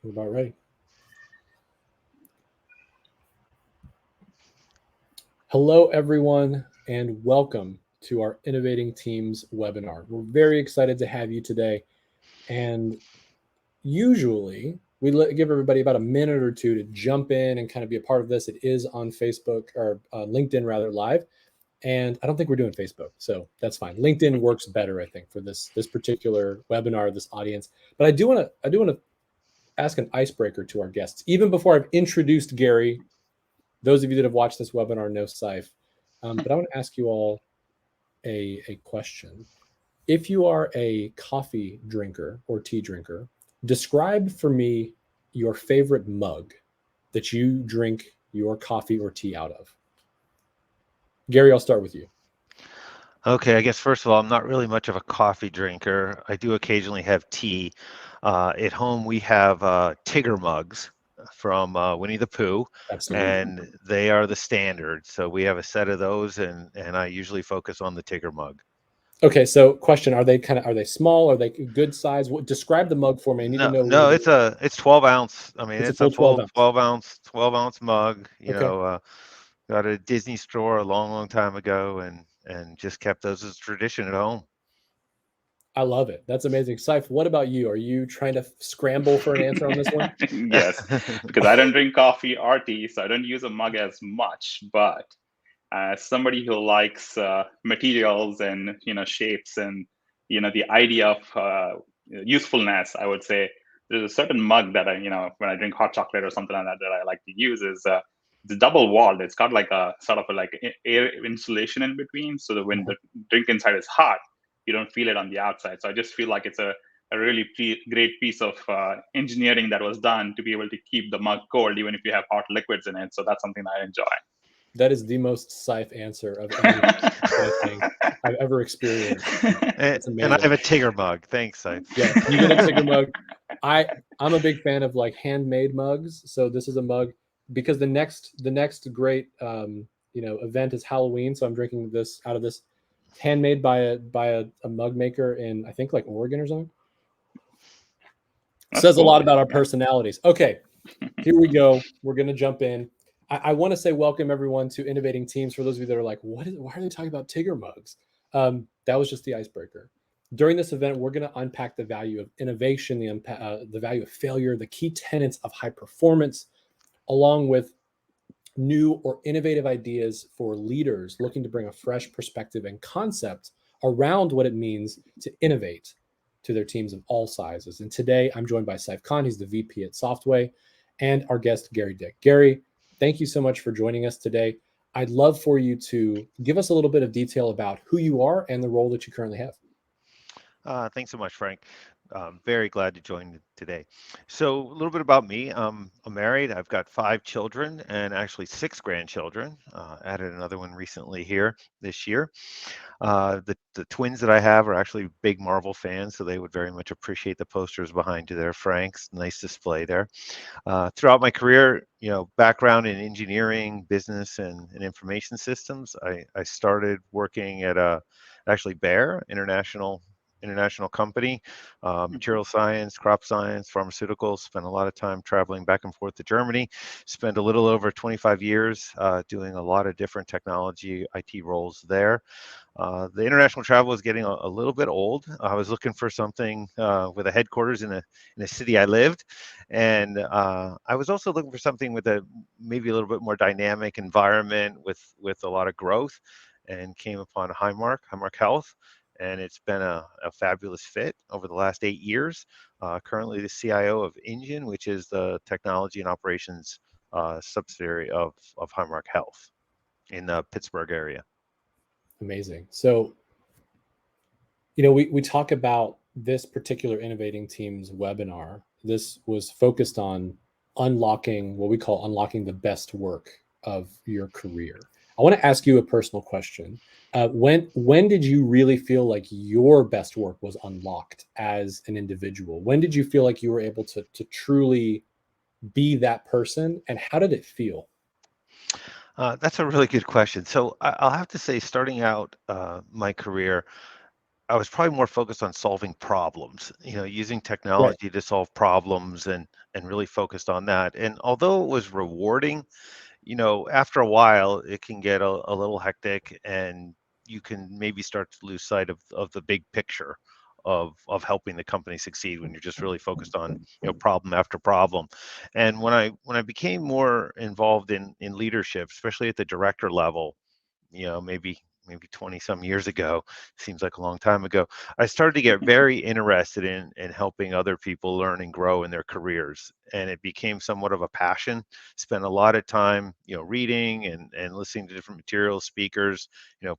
We're about ready. Hello, everyone, and welcome to our Innovating Teams webinar. We're very excited to have you today. And usually, we give everybody about a minute or two to jump in and kind of be a part of this. It is on Facebook or LinkedIn, rather, live. And I don't think we're doing Facebook, so that's fine. LinkedIn works better, I think, for this particular webinar, this audience. But I do want to ask an icebreaker to our guests, even before I've introduced Gary. Those of you that have watched this webinar know Saif, but I want to ask you all a question. If you are a coffee drinker or tea drinker, describe for me your favorite mug that you drink your coffee or tea out of. Gary, I'll start with you. Okay, I guess first of all, I'm not really much of a coffee drinker. I do occasionally have tea. At home, we have Tigger mugs from Winnie the Pooh, Absolutely. and they are the standard. So we have a set of those, and I usually focus on the Tigger mug. Okay, so question: are they small? Are they good size? Describe the mug for me. I need to No, know a no, little bit. it's 12 ounce. I mean, It's a it's a full 12 full ounce. 12 ounce mug. Okay. Got a Disney store a long time ago, and just kept those as a tradition at home. I love it. That's amazing. Saif, what about you? Are you trying to scramble for an answer on this one? Yes, because I don't drink coffee or tea, so I don't use a mug as much. But as somebody who likes materials and shapes and the idea of usefulness, I would say there's a certain mug that I when I drink hot chocolate or something like that that I like to use is it's double walled. It's got like a sort of air insulation in between, so that when the drink inside is hot, you don't feel it on the outside. So I just feel like it's a really great piece of engineering that was done to be able to keep the mug cold even if you have hot liquids in it. So that's something that I enjoy. That is the most Saif answer of any I think I've ever experienced. It's amazing. And I have a Tigger mug. Thanks, Saif. Yeah, you get a Tigger mug. I'm a big fan of like handmade mugs. So this is a mug because the next great event is Halloween. So I'm drinking this out of this. It's handmade by a mug maker in I think like Oregon or something. That's Says cool. A lot about our personalities. Okay, here we go. We're gonna jump in. I want to say welcome everyone to Innovating Teams. For those of you that are like, why are they talking about Tigger mugs? That was just the icebreaker. During this event, we're going to unpack the value of innovation, the value of failure, the key tenets of high performance, along with new or innovative ideas for leaders looking to bring a fresh perspective and concept around what it means to innovate to their teams of all sizes. And today, I'm joined by Saif Khan. He's the VP at Softway, and our guest, Gary Dick. Gary, thank you so much for joining us today. I'd love for you to give us a little bit of detail about who you are and the role that you currently have. Thanks so much, Frank. Very glad to join today. So a little bit about me. I'm married. I've got 5 children and actually 6 grandchildren. Added another one recently here this year. The twins that I have are actually big Marvel fans, so they would very much appreciate the posters behind you there, Frank's nice display there. Throughout my career, background in engineering, business, and information systems. I started working at actually Bayer international company, material science, crop science, pharmaceuticals. Spent a lot of time traveling back and forth to Germany. Spent a little over 25 years doing a lot of different technology IT roles there. The international travel was getting a little bit old. I was looking for something with a headquarters in a city I lived, and I was also looking for something with maybe a little bit more dynamic environment with a lot of growth, and came upon Highmark Health. And it's been a fabulous fit over the last 8 years. Currently the CIO of enGEn, which is the technology and operations subsidiary of Highmark Health in the Pittsburgh area. Amazing. So, we talk about this particular Innovating Teams webinar. This was focused on unlocking what we call unlocking the best work of your career. I want to ask you a personal question. When did you really feel like your best work was unlocked as an individual? When did you feel like you were able to truly be that person, and how did it feel? That's a really good question. So I'll have to say, starting out my career, I was probably more focused on solving problems, using Right. technology to solve problems and really focused on that. And although it was rewarding, after a while, it can get a little hectic, and you can maybe start to lose sight of the big picture of helping the company succeed when you're just really focused on problem after problem. And when I became more involved in leadership, especially at the director level, maybe 20 some years ago, seems like a long time ago, I started to get very interested in helping other people learn and grow in their careers, and it became somewhat of a passion. Spent a lot of time reading and listening to different materials, speakers,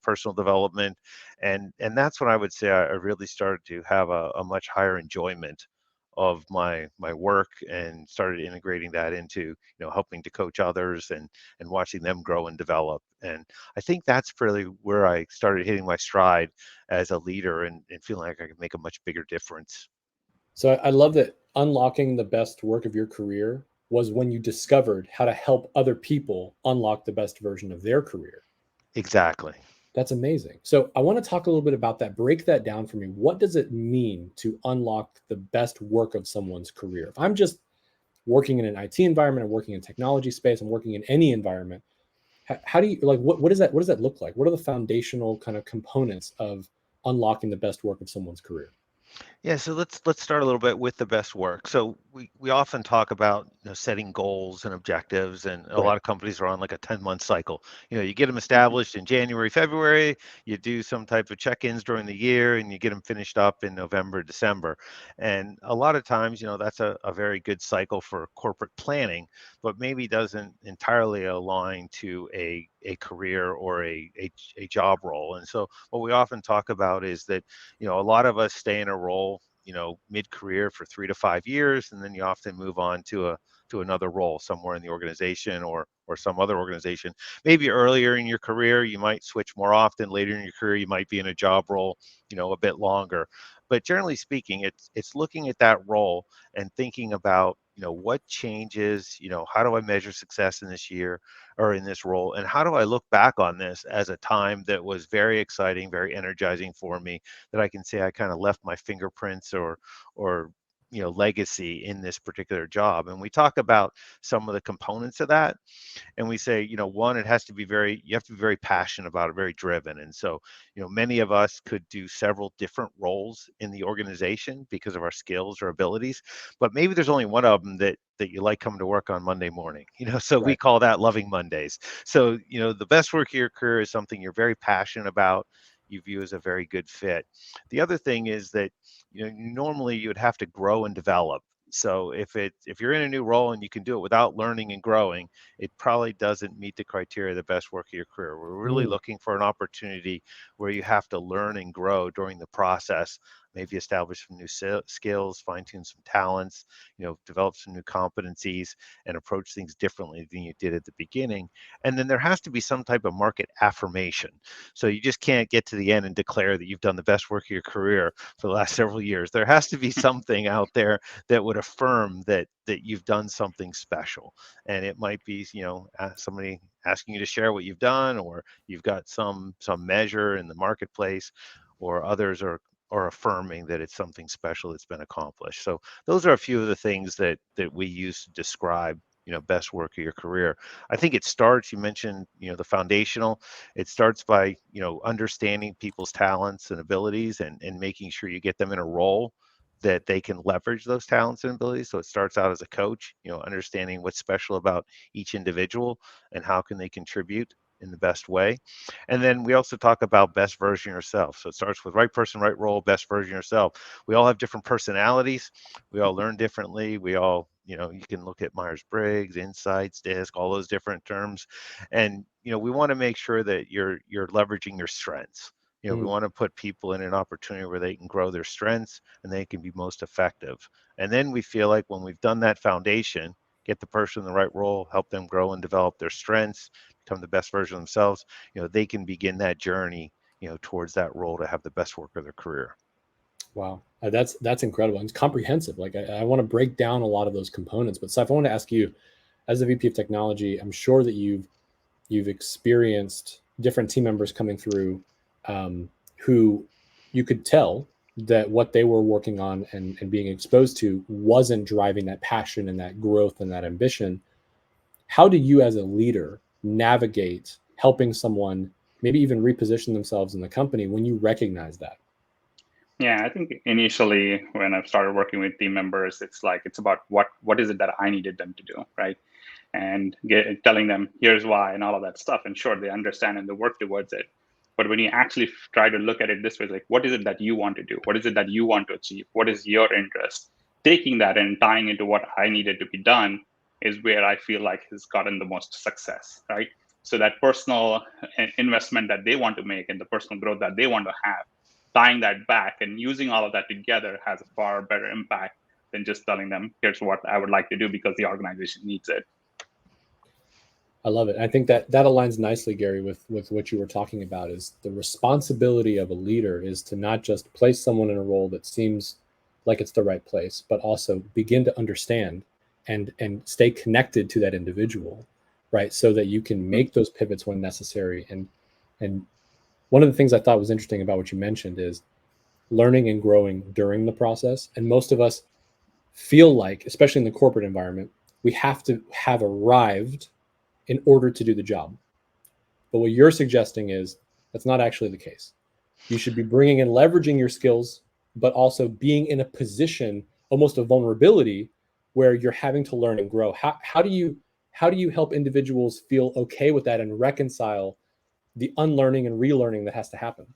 personal development, and that's when I would say I really started to have a much higher enjoyment of my work, and started integrating that into helping to coach others and watching them grow and develop. And I think that's really where I started hitting my stride as a leader, and feeling like I could make a much bigger difference. So I love that unlocking the best work of your career was when you discovered how to help other people unlock the best version of their career. Exactly. That's amazing. So I want to talk a little bit about that. Break that down for me. What does it mean to unlock the best work of someone's career? If I'm just working in an IT environment, I'm working in technology space, I'm working in any environment, how do you like what does that look like? What are the foundational kind of components of unlocking the best work of someone's career? Yeah, so let's start a little bit with the best work. So we often talk about setting goals and objectives, and a Right. lot of companies are on like a 10-month cycle. You get them established in January, February, you do some type of check-ins during the year, and you get them finished up in November, December. And a lot of times, that's a very good cycle for corporate planning, but maybe doesn't entirely align to a career or a job role. And so what we often talk about is that a lot of us stay in a role, mid-career for 3 to 5 years, and then you often move on to another role somewhere in the organization, or some other organization. Maybe earlier in your career, you might switch more often. Later in your career, you might be in a job role, a bit longer. But generally speaking, it's looking at that role and thinking about, what changes, how do I measure success in this year or in this role, and how do I look back on this as a time that was very exciting, very energizing for me, that I can say I kind of left my fingerprints or legacy in this particular job. And we talk about some of the components of that, and we say, one, it has to be you have to be very passionate about it, very driven. And so, many of us could do several different roles in the organization because of our skills or abilities, but maybe there's only one of them that you like coming to work on Monday morning, so we Right. call that loving Mondays. So, the best work of your career is something you're very passionate about, you view as a very good fit. The other thing is that, normally you would have to grow and develop. So if you're in a new role and you can do it without learning and growing, it probably doesn't meet the criteria of the best work of your career. We're really Mm, looking for an opportunity where you have to learn and grow during the process, maybe establish some new skills, fine tune some talents, develop some new competencies, and approach things differently than you did at the beginning. And then there has to be some type of market affirmation. So you just can't get to the end and declare that you've done the best work of your career for the last several years. There has to be something out there that would affirm that you've done something special. And it might be somebody asking you to share what you've done, or you've got some measure in the marketplace, or others are affirming that it's something special that's been accomplished. So those are a few of the things that we use to describe best work of your career. I think it starts, you mentioned the foundational, it starts by understanding people's talents and abilities, and making sure you get them in a role that they can leverage those talents and abilities. So it starts out as a coach, understanding what's special about each individual and how can they contribute in the best way. And then we also talk about best version of yourself. So it starts with right person, right role, best version of yourself. We all have different personalities. We all learn differently. We all, you can look at Myers-Briggs, Insights, DISC, all those different terms. And, we want to make sure that you're leveraging your strengths. We mm. want to put people in an opportunity where they can grow their strengths and they can be most effective. And then we feel like when we've done that foundation, get the person in the right role, help them grow and develop their strengths, become the best version of themselves, they can begin that journey, towards that role to have the best work of their career. Wow, that's incredible. And it's comprehensive. Like I want to break down a lot of those components. But Seth, I want to ask you, as a VP of technology, I'm sure that you've experienced different team members coming through, who you could tell that what they were working on and being exposed to wasn't driving that passion and that growth and that ambition. How do you as a leader navigate helping someone maybe even reposition themselves in the company when you recognize that? Yeah, I think initially when I've started working with team members, it's about what is it that I needed them to do, right? And telling them here's why and all of that stuff. And sure, they understand and they work towards it. But when you actually try to look at it this way, like what is it that you want to do? What is it that you want to achieve? What is your interest? Taking that and tying into what I needed to be done is where I feel like has gotten the most success, right? So that personal investment that they want to make and the personal growth that they want to have, tying that back and using all of that together has a far better impact than just telling them, here's what I would like to do because the organization needs it. I love it. I think that that aligns nicely, Gary, with what you were talking about. Is the responsibility of a leader is to not just place someone in a role that seems like it's the right place, but also begin to understand and stay connected to that individual, right? So that you can make those pivots when necessary. And one of the things I thought was interesting about what you mentioned is learning and growing during the process. And most of us feel like, especially in the corporate environment, we have to have arrived in order to do the job. But what you're suggesting is that's not actually the case. You should be bringing and leveraging your skills, but also being in a position, almost a vulnerability, where you're having to learn and grow. How do you help individuals feel okay with that and reconcile the unlearning and relearning that has to happen?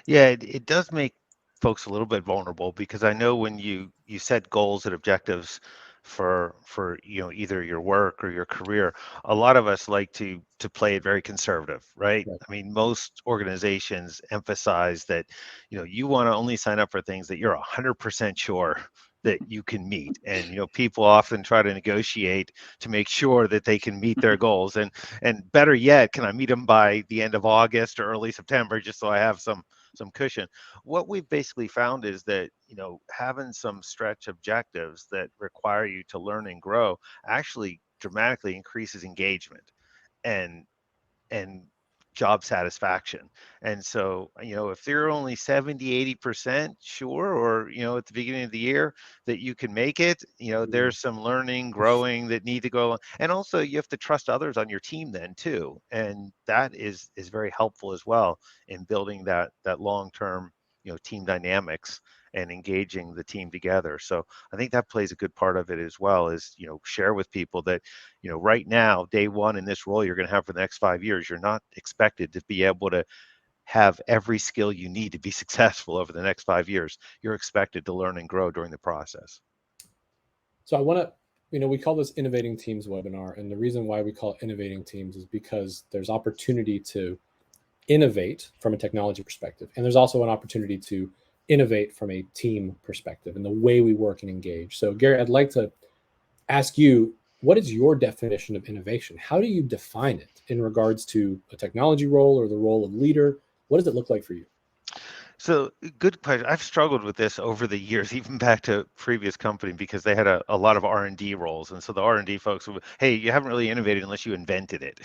Yeah, it does make folks a little bit vulnerable because I know when you set goals and objectives for either your work or your career, a lot of us like to play it very conservative, right? Right. I mean, most organizations emphasize that you want to only sign up for things that you're 100% sure that you can meet. And people often try to negotiate to make sure that they can meet their goals. And better yet, can I meet them by the end of August or early September just so I have some cushion. What we've basically found is that, having some stretch objectives that require you to learn and grow actually dramatically increases engagement and and job satisfaction. And so, if they're only 70, 80% sure, or, at the beginning of the year that you can make it, Mm. there's some learning, growing that need to go on. And also you have to trust others on your team then too. And that is very helpful as well in building that long-term, team dynamics and engaging the team together. So I think that plays a good part of it as well, is, share with people that right now, day one in this role you're going to have for the next 5 years, you're not expected to be able to have every skill you need to be successful over the next 5 years. You're expected to learn and grow during the process. So I want to, we call this Innovating Teams webinar. And the reason why we call it Innovating Teams is because there's opportunity to innovate from a technology perspective. And there's also an opportunity to innovate from a team perspective and the way we work and engage. So, Gary, I'd like to ask you, what is your definition of innovation? How do you define it in regards to a technology role or the role of leader? What does it look like for you? So good question. I've struggled with this over the years, even back to previous company, because they had a lot of R&D roles. And so the R&D folks would, hey, you haven't really innovated unless you invented it.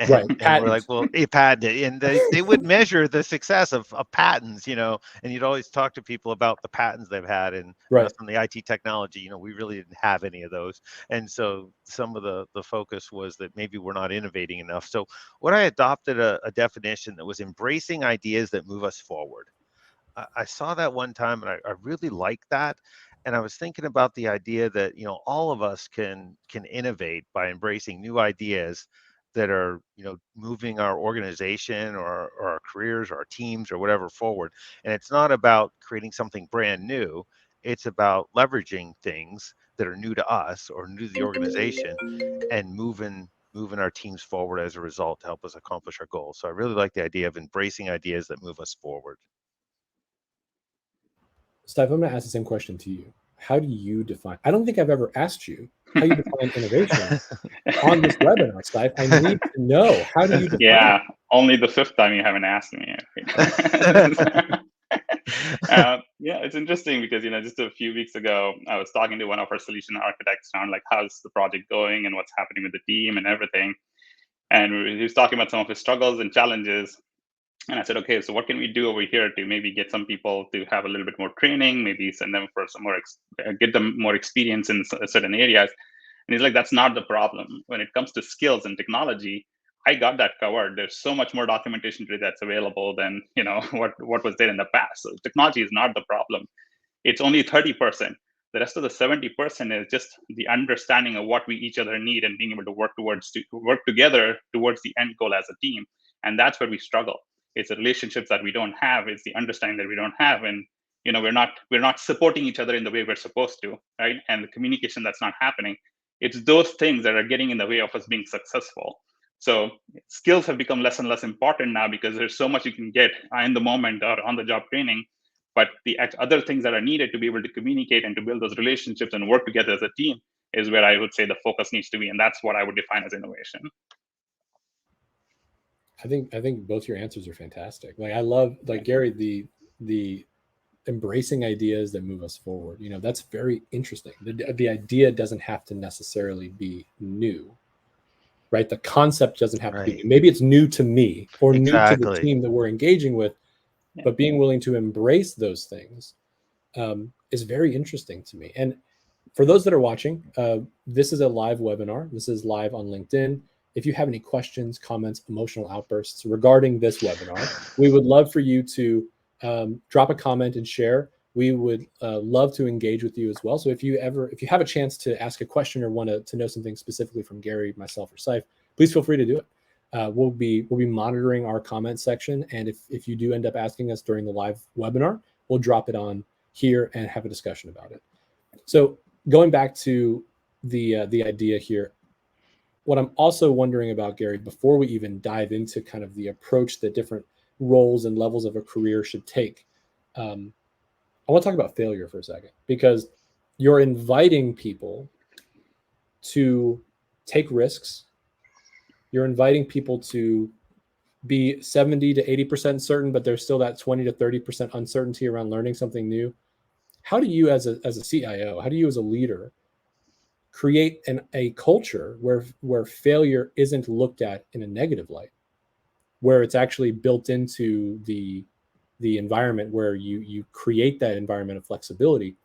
Right. And we're like, Patent. well, you patented it. And they would measure the success of patents, and you'd always talk to people about the patents they've had. And Right. us on the IT technology, we really didn't have any of those. And so some of the focus was that maybe we're not innovating enough. So what I adopted a definition that was embracing ideas that move us forward. I saw that one time and I really liked that. And I was thinking about the idea that, all of us can innovate by embracing new ideas that are, moving our organization or our careers or our teams or whatever forward. And it's not about creating something brand new. It's about leveraging things that are new to us or new to the organization and moving our teams forward as a result to help us accomplish our goals. So I really like the idea of embracing ideas that move us forward. Steph, I'm going to ask the same question to you. How do you define? I don't think I've ever asked you how you define innovation on this webinar, Steph. I need to know. How do you define Yeah, only the fifth time you haven't asked me. Yeah, it's interesting because just a few weeks ago, I was talking to one of our solution architects around like how's the project going and what's happening with the team and everything. And he was talking about some of his struggles and challenges. And I said, okay, so what can we do over here to maybe get some people to have a little bit more training, maybe send them for some more, get them more experience in certain areas. And he's like, that's not the problem. When it comes to skills and technology, I got that covered. There's so much more documentation today that's available than what was there in the past. So technology is not the problem. It's only 30%. The rest of the 70% is just the understanding of what we each other need and being able to work together towards the end goal as a team. And that's where we struggle. It's the relationships that we don't have. It's the understanding that we don't have, and we're not supporting each other in the way we're supposed to, right? And the communication that's not happening. It's those things that are getting in the way of us being successful. So skills have become less and less important now because there's so much you can get in the moment or on the job training, but the other things that are needed to be able to communicate and to build those relationships and work together as a team is where I would say the focus needs to be, and that's what I would define as innovation. I think both your answers are fantastic. Like I love, like Gary, the embracing ideas that move us forward. That's very interesting. The idea doesn't have to necessarily be new, right? The concept doesn't have to be Right. new. Maybe it's new to me or new to the Exactly. team that we're engaging with, Yeah. but being willing to embrace those things is very interesting to me. And for those that are watching, this is a live webinar. This is live on LinkedIn. If you have any questions, comments, emotional outbursts regarding this webinar, we would love for you to drop a comment and share. We would love to engage with you as well. So if you have a chance to ask a question or want to know something specifically from Gary, myself, or Saif, please feel free to do it. We'll be monitoring our comment section, and if you do end up asking us during the live webinar, we'll drop it on here and have a discussion about it. So going back to the idea here, what I'm also wondering about, Gary, before we even dive into kind of the approach that different roles and levels of a career should take, I want to talk about failure for a second, because you're inviting people to take risks. You're inviting people to be 70 to 80% certain, but there's still that 20 to 30% uncertainty around learning something new. How do you, as a CIO, how do you as a leader create a culture where failure isn't looked at in a negative light, where it's actually built into the environment, where you create that environment of flexibility?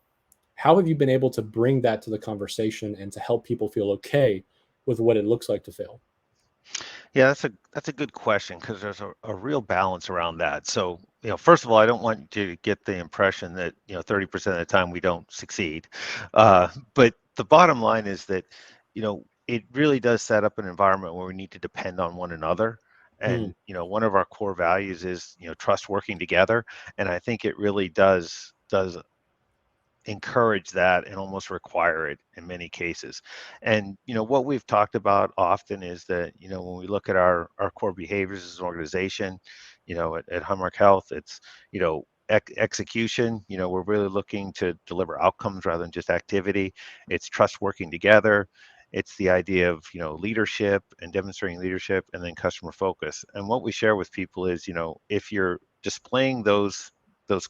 How have you been able to bring that to the conversation and to help people feel okay with what it looks like to fail? Yeah, that's a good question, because there's a real balance around that. So, first of all, I don't want you to get the impression that 30% of the time we don't succeed. But the bottom line is that it really does set up an environment where we need to depend on one another. And one of our core values is trust, working together. And I think it really does encourage that and almost require it in many cases. And what we've talked about often is that when we look at our core behaviors as an organization, at Highmark Health, it's execution. We're really looking to deliver outcomes rather than just activity. It's trust, working together. It's the idea of leadership and demonstrating leadership, and then customer focus. And what we share with people is if you're displaying those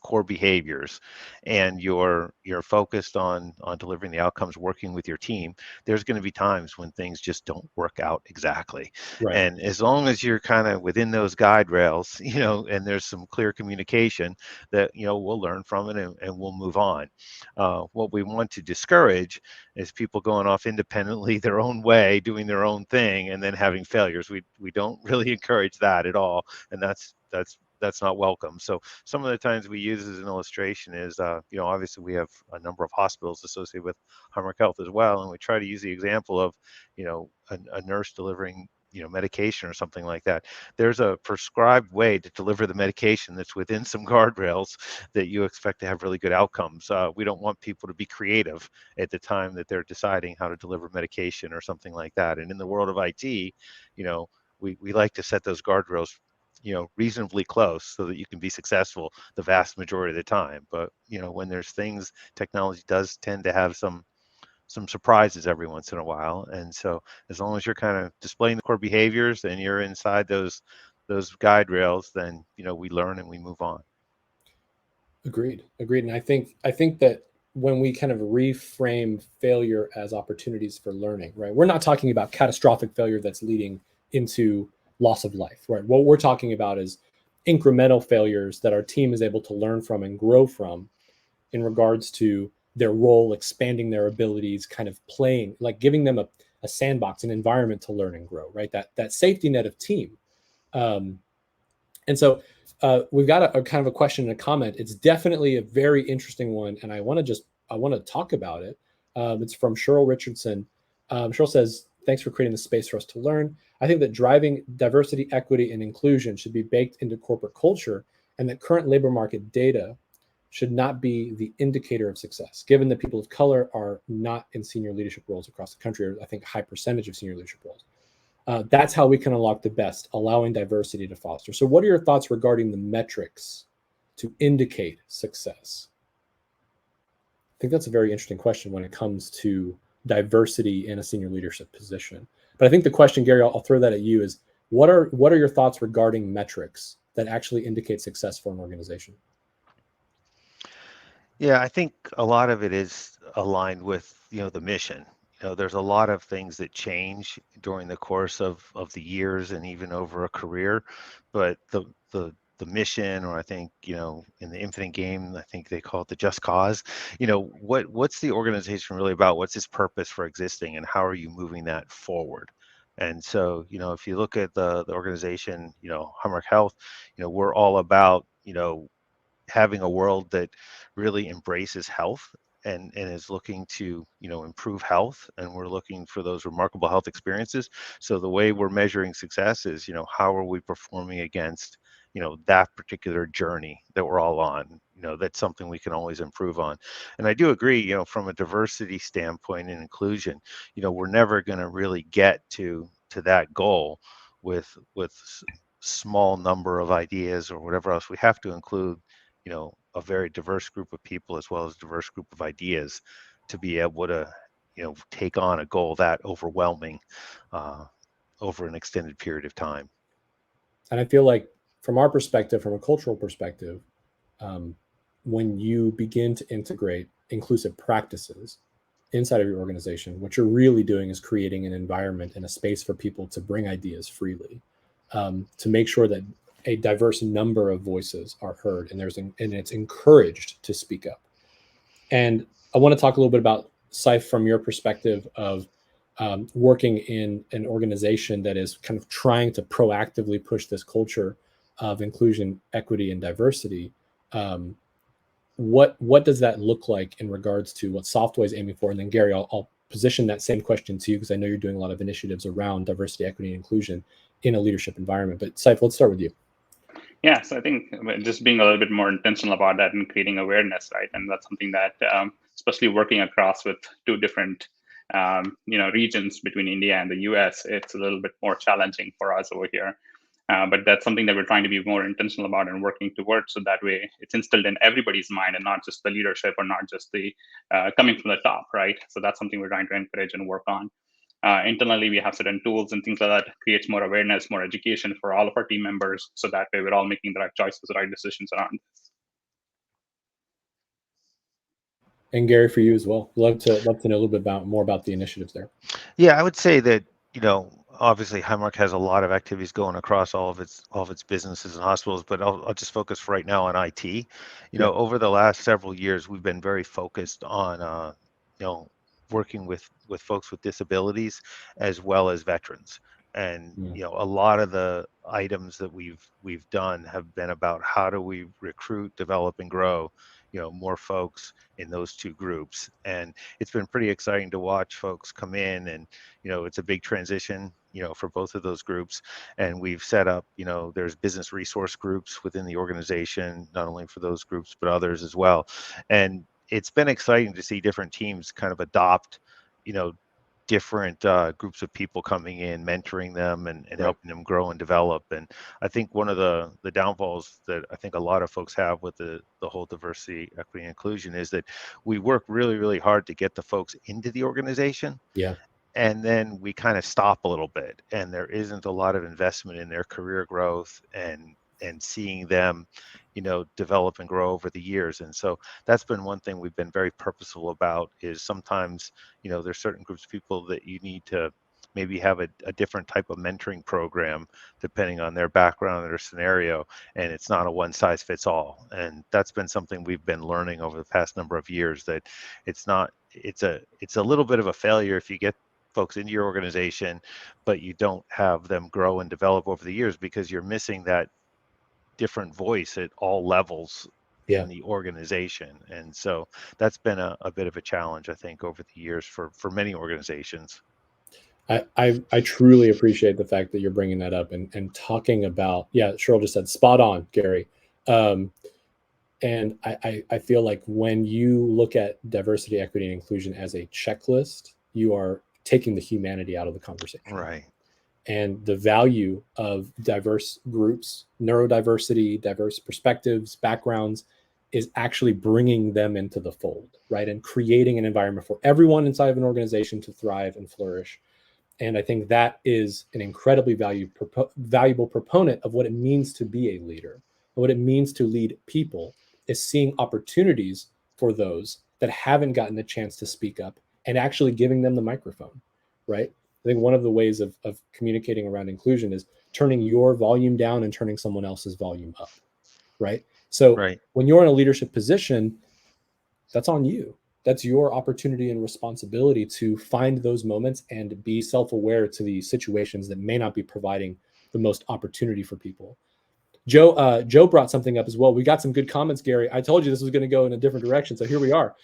core behaviors and you're focused on delivering the outcomes, working with your team, there's going to be times when things just don't work out exactly. Right. And as long as you're kind of within those guide rails, and there's some clear communication, that we'll learn from it, and we'll move on. What we want to discourage is people going off independently their own way, doing their own thing, and then having failures. We don't really encourage that at all, and that's not welcome. So some of the times we use as an illustration is, obviously we have a number of hospitals associated with Highmark Health as well, and we try to use the example of, a nurse delivering, medication or something like that. There's a prescribed way to deliver the medication that's within some guardrails that you expect to have really good outcomes. We don't want people to be creative at the time that they're deciding how to deliver medication or something like that. And in the world of IT, we like to set those guardrails reasonably close so that you can be successful the vast majority of the time. But when there's things, technology does tend to have some surprises every once in a while. And so as long as you're kind of displaying the core behaviors and you're inside those guide rails, then we learn and we move on. Agreed. And I think that when we kind of reframe failure as opportunities for learning, right? We're not talking about catastrophic failure that's leading into loss of life, right? What we're talking about is incremental failures that our team is able to learn from and grow from in regards to their role, expanding their abilities, kind of playing, like giving them a sandbox, an environment to learn and grow, right? That safety net of team. Um, and so we've got a kind of a question and a comment. It's definitely a very interesting one, and I want to talk about it. It's from Cheryl Richardson. Cheryl says, "Thanks for creating the space for us to learn. I think that driving diversity, equity, and inclusion should be baked into corporate culture, and that current labor market data should not be the indicator of success, given that people of color are not in senior leadership roles across the country, or I think a high percentage of senior leadership roles. That's how we can unlock the best, allowing diversity to foster." So what are your thoughts regarding the metrics to indicate success? I think that's a very interesting question when it comes to diversity in a senior leadership position. But I think the question, Gary, I'll throw that at you, is what are your thoughts regarding metrics that actually indicate success for an organization? Yeah, I think a lot of it is aligned with, the mission. There's a lot of things that change during the course of the years and even over a career, but the mission, or I think, in the Infinite Game, I think they call it the just cause. What's the organization really about? What's its purpose for existing, and how are you moving that forward? And so, if you look at the organization, Hallmark Health, we're all about, having a world that really embraces health and is looking to improve health, and we're looking for those remarkable health experiences. So the way we're measuring success is how are we performing against that particular journey that we're all on. That's something we can always improve on. And I do agree, from a diversity standpoint and inclusion, we're never going to really get to that goal with small number of ideas or whatever else. We have to include a very diverse group of people as well as a diverse group of ideas to be able to take on a goal that overwhelming over an extended period of time. And I feel like from our perspective, from a cultural perspective, um, when you begin to integrate inclusive practices inside of your organization, what you're really doing is creating an environment and a space for people to bring ideas freely, to make sure that a diverse number of voices are heard, and it's encouraged to speak up. And I want to talk a little bit about, Saif, from your perspective of working in an organization that is kind of trying to proactively push this culture of inclusion, equity, and diversity. Um, what does that look like in regards to what Softway is aiming for? And then Gary, I'll position that same question to you because I know you're doing a lot of initiatives around diversity, equity, and inclusion in a leadership environment. But Saif, let's start with you. Yeah, so I think just being a little bit more intentional about that and creating awareness, right? And that's something that, especially working across with two different, regions between India and the US, it's a little bit more challenging for us over here. But that's something that we're trying to be more intentional about and working towards. So that way it's instilled in everybody's mind and not just the leadership or not just the coming from the top, right? So that's something we're trying to encourage and work on. Internally, we have certain tools and things like that creates more awareness, more education for all of our team members. So that way we're all making the right choices, the right decisions around this. And Gary, for you as well. Love to know a little bit more about the initiatives there. Yeah, I would say that, obviously Highmark has a lot of activities going across all of its businesses and hospitals, but I'll just focus right now on IT. Over the last several years, we've been very focused on, working with folks with disabilities as well as veterans. And, a lot of the items that we've done have been about how do we recruit, develop, and grow, more folks in those two groups. And it's been pretty exciting to watch folks come in, and it's a big transition for both of those groups. And we've set up, there's business resource groups within the organization, not only for those groups but others as well. And it's been exciting to see different teams kind of adopt different groups of people coming in, mentoring them, and Right. helping them grow and develop. And I think one of the downfalls that I think a lot of folks have with the whole diversity, equity, and inclusion is that we work really, really hard to get the folks into the organization. Yeah. And then we kind of stop a little bit, and there isn't a lot of investment in their career growth and seeing them develop and grow over the years. And so that's been one thing we've been very purposeful about, is sometimes there's certain groups of people that you need to maybe have a different type of mentoring program depending on their background or their scenario, and it's not a one size fits all. And that's been something we've been learning over the past number of years, that it's not, it's a little bit of a failure if you get folks into your organization but you don't have them grow and develop over the years, because you're missing that different voice at all levels Yeah. in the organization. And so that's been a bit of a challenge, I think, over the years for many organizations. I truly appreciate the fact that you're bringing that up and talking about, yeah, Cheryl just said spot on, Gary. Um, and I feel like when you look at diversity, equity, and inclusion as a checklist, you are taking the humanity out of the conversation. Right. And the value of diverse groups, neurodiversity, diverse perspectives, backgrounds, is actually bringing them into the fold, right? And creating an environment for everyone inside of an organization to thrive and flourish. And I think that is an incredibly valuable proponent of what it means to be a leader, what it means to lead people, is seeing opportunities for those that haven't gotten the chance to speak up and actually giving them the microphone, right? I think one of the ways of communicating around inclusion is turning your volume down and turning someone else's volume up, right? So Right. when you're in a leadership position, that's on you. That's your opportunity and responsibility to find those moments and be self-aware to the situations that may not be providing the most opportunity for people. Joe brought something up as well. We got some good comments, Gary. I told you this was going to go in a different direction, so here we are.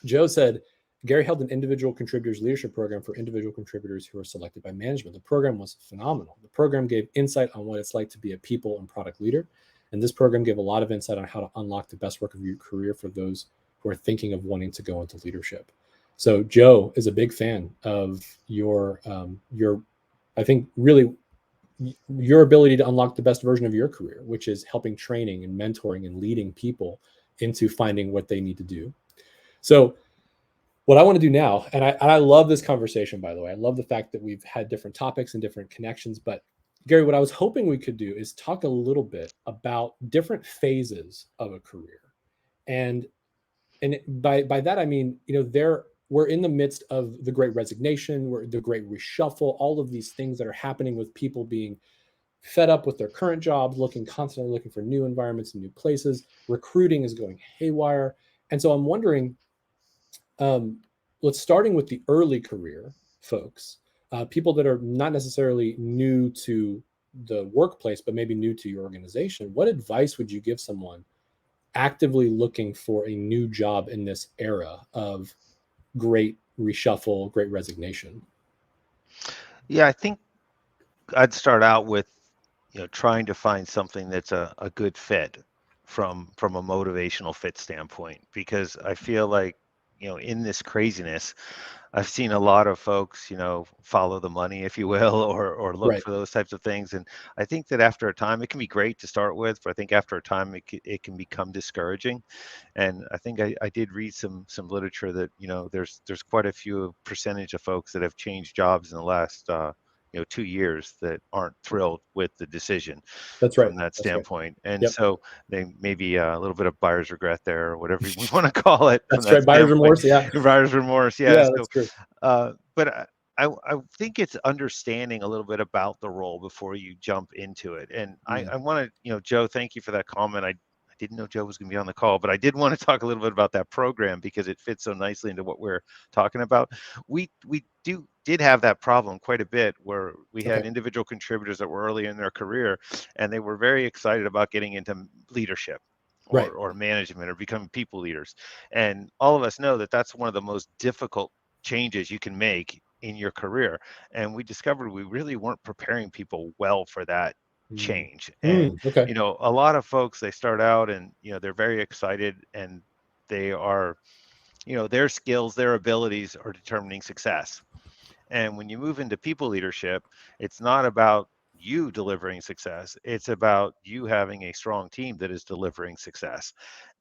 Joe said, Gary held an individual contributors leadership program for individual contributors who are selected by management. The program was phenomenal. The program gave insight on what it's like to be a people and product leader. And this program gave a lot of insight on how to unlock the best work of your career for those who are thinking of wanting to go into leadership. So Joe is a big fan of your, I think, really your ability to unlock the best version of your career, which is helping training and mentoring and leading people into finding what they need to do. So what I want to do now, and I love this conversation, by the way. I love the fact that we've had different topics and different connections. But Gary, what I was hoping we could do is talk a little bit about different phases of a career. And by that I mean, we're in the midst of the great resignation, we're the great reshuffle, all of these things that are happening with people being fed up with their current jobs, constantly looking for new environments and new places. Recruiting is going haywire. And so I'm wondering, let's starting with the early career folks, people that are not necessarily new to the workplace, but maybe new to your organization. What advice would you give someone actively looking for a new job in this era of great reshuffle, great resignation? Yeah, I think I'd start out with, trying to find something that's a good fit from a motivational fit standpoint, because I feel like, in this craziness, I've seen a lot of folks, follow the money, if you will, or look Right. for those types of things. And I think that after a time, it can be great to start with, but I think after a time, it can become discouraging. And I think I did read some literature that, there's quite a few percentage of folks that have changed jobs in the last 2 years that aren't thrilled with the decision That's right. from that That's right. standpoint. And Yep. so they maybe a little bit of buyer's regret there, or whatever we want to call it from That's that right. Buyer's standpoint. remorse. Yeah. Buyer's remorse, yeah. Yeah, So, that's true. but I think it's understanding a little bit about the role before you jump into it. And I want to, Joe, thank you for that comment. I didn't know Joe was going to be on the call, but I did want to talk a little bit about that program because it fits so nicely into what we're talking about. We did have that problem quite a bit, where we had Okay. individual contributors that were early in their career, and they were very excited about getting into leadership Right. or management or becoming people leaders. And all of us know that that's one of the most difficult changes you can make in your career. And we discovered we really weren't preparing people well for that change. And Okay. a lot of folks, they start out and they're very excited, and they are, their skills, their abilities are determining success. And when you move into people leadership, it's not about you delivering success, it's about you having a strong team that is delivering success.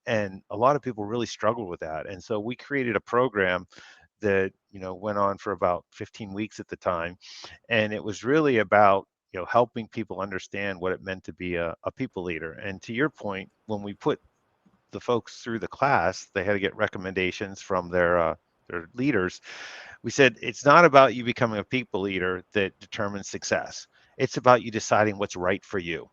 And a lot of people really struggle with that. And so we created a program that went on for about 15 weeks at the time, and it was really about helping people understand what it meant to be a people leader. And to your point, when we put the folks through the class, they had to get recommendations from their leaders. We said it's not about you becoming a people leader that determines success. It's about you deciding what's right for you,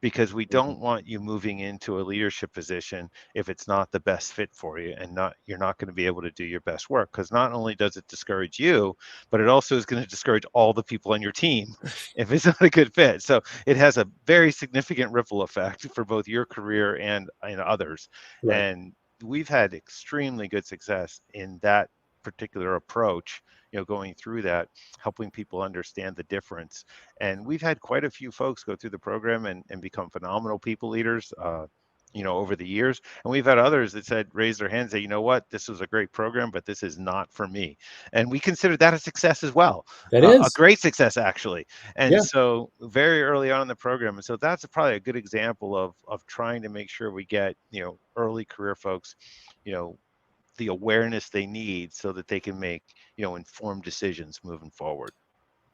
because we don't want you moving into a leadership position if it's not the best fit for you, and you're not going to be able to do your best work, because not only does it discourage you, but it also is going to discourage all the people on your team if it's not a good fit. So it has a very significant ripple effect for both your career and others. Right. And we've had extremely good success in that particular approach, going through that, helping people understand the difference. And we've had quite a few folks go through the program and become phenomenal people leaders, over the years. And we've had others that said, raise their hands, say, you know what, this was a great program, but this is not for me. And we consider that a success as well, That a is. great success, actually. And Yeah. so very early on in the program. And so that's probably a good example of trying to make sure we get, early career folks, the awareness they need so that they can make, informed decisions moving forward.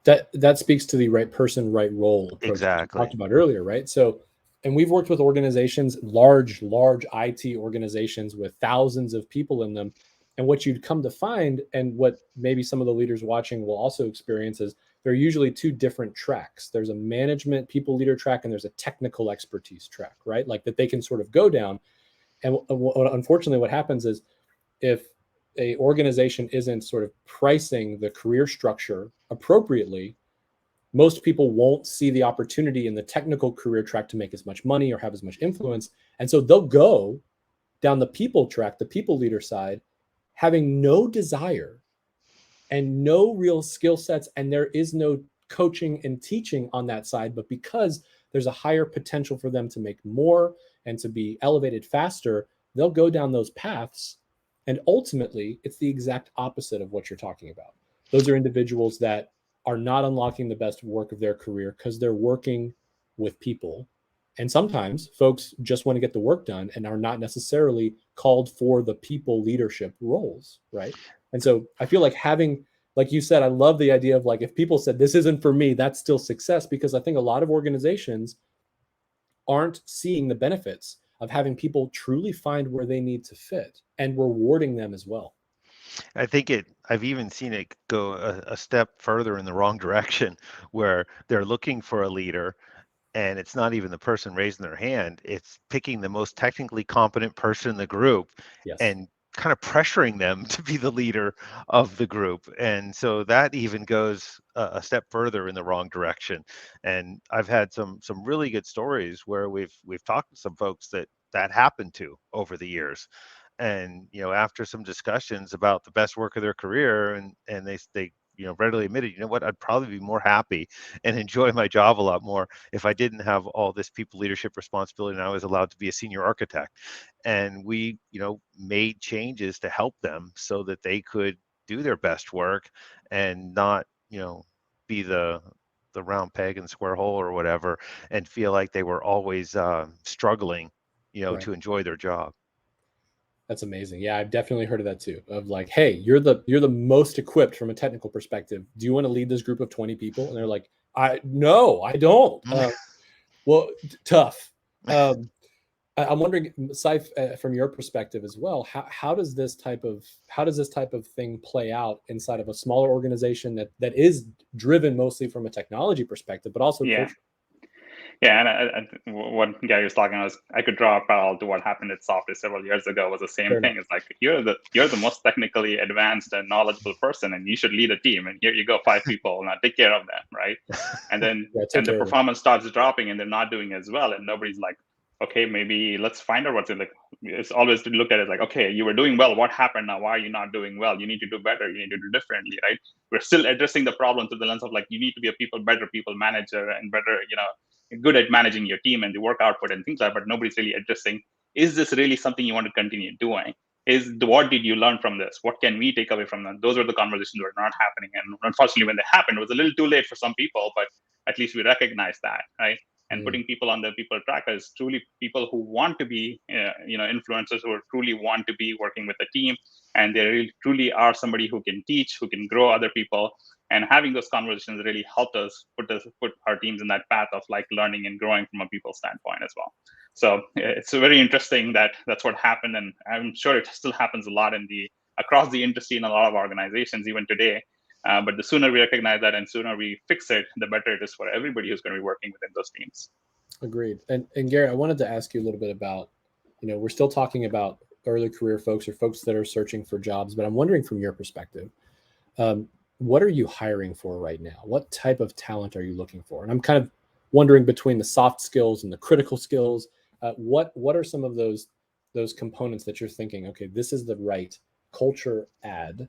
That speaks to the right person, right role approach that you Exactly. talked about earlier, right? So, and we've worked with organizations, large IT organizations with thousands of people in them. And what you'd come to find, and what maybe some of the leaders watching will also experience, is there are usually two different tracks. There's a management people leader track, and there's a technical expertise track, right? Like that they can sort of go down. And unfortunately, what happens is if a organization isn't sort of pricing the career structure appropriately, most people won't see the opportunity in the technical career track to make as much money or have as much influence. And so they'll go down the people track, the people leader side, having no desire and no real skill sets. And there is no coaching and teaching on that side. But because there's a higher potential for them to make more and to be elevated faster, they'll go down those paths. And ultimately, it's the exact opposite of what you're talking about. Those are individuals that are not unlocking the best work of their career because they're working with people. And sometimes folks just want to get the work done and are not necessarily called for the people leadership roles, right? And so I feel like having, like you said, I love the idea of like, if people said, this isn't for me, that's still success, because I think a lot of organizations aren't seeing the benefits of having people truly find where they need to fit and rewarding them as well. I've even seen it go a step further in the wrong direction, where they're looking for a leader, and it's not even the person raising their hand, it's picking the most technically competent person in the group Yes. and kind of pressuring them to be the leader of the group. And so that even goes a step further in the wrong direction. And I've had some really good stories where we've talked to some folks that happened to over the years. And after some discussions about the best work of their career, and they readily admitted, you know what, I'd probably be more happy and enjoy my job a lot more if I didn't have all this people leadership responsibility and I was allowed to be a senior architect. And we, made changes to help them so that they could do their best work and not, be the round peg and square hole or whatever, and feel like they were always struggling, Right. to enjoy their job. That's amazing. Yeah, I've definitely heard of that too. Of like, hey, you're the most equipped from a technical perspective. Do you want to lead this group of 20 people? And they're like, I don't. Well, tough. Um, I'm wondering, Saif, from your perspective as well, how does this type of thing play out inside of a smaller organization that is driven mostly from a technology perspective, but also Yeah. culture? Yeah, and what Gary was talking about, I could draw a parallel to what happened at Software several years ago. Was the same Fair enough. thing. It's like you're the most technically advanced and knowledgeable person, and you should lead a team. And here you go, 5 people, now take care of them, right? And then Yeah, it's so and the terrible. performance starts dropping, and they're not doing as well, and nobody's like, okay, maybe let's find out what's in. Like, it's always to look at it like, okay, you were doing well. What happened now? Why are you not doing well? You need to do better. You need to do differently, right? We're still addressing the problem through the lens of like, you need to be a better people manager and better, good at managing your team and the work output and things like that, but nobody's really addressing, is this really something you want to continue doing? What did you learn from this? What can we take away from that? Those are the conversations that are not happening. And unfortunately, when they happened, it was a little too late for some people, but at least we recognize that, right? And putting people on the people track is truly people who want to be, influencers, who truly want to be working with the team. And they really truly are somebody who can teach, who can grow other people. And having those conversations really helped us put our teams in that path of like learning and growing from a people standpoint as well. So it's very interesting that that's what happened, and I'm sure it still happens a lot in the across the industry in a lot of organizations, even today. But the sooner we recognize that and sooner we fix it, the better it is for everybody who's going to be working within those teams. Agreed. And Gary, I wanted to ask you a little bit about, we're still talking about early career folks or folks that are searching for jobs, but I'm wondering from your perspective, what are you hiring for right now? What type of talent are you looking for? And I'm kind of wondering between the soft skills and the critical skills, what are some of those components that you're thinking, okay, this is the right culture add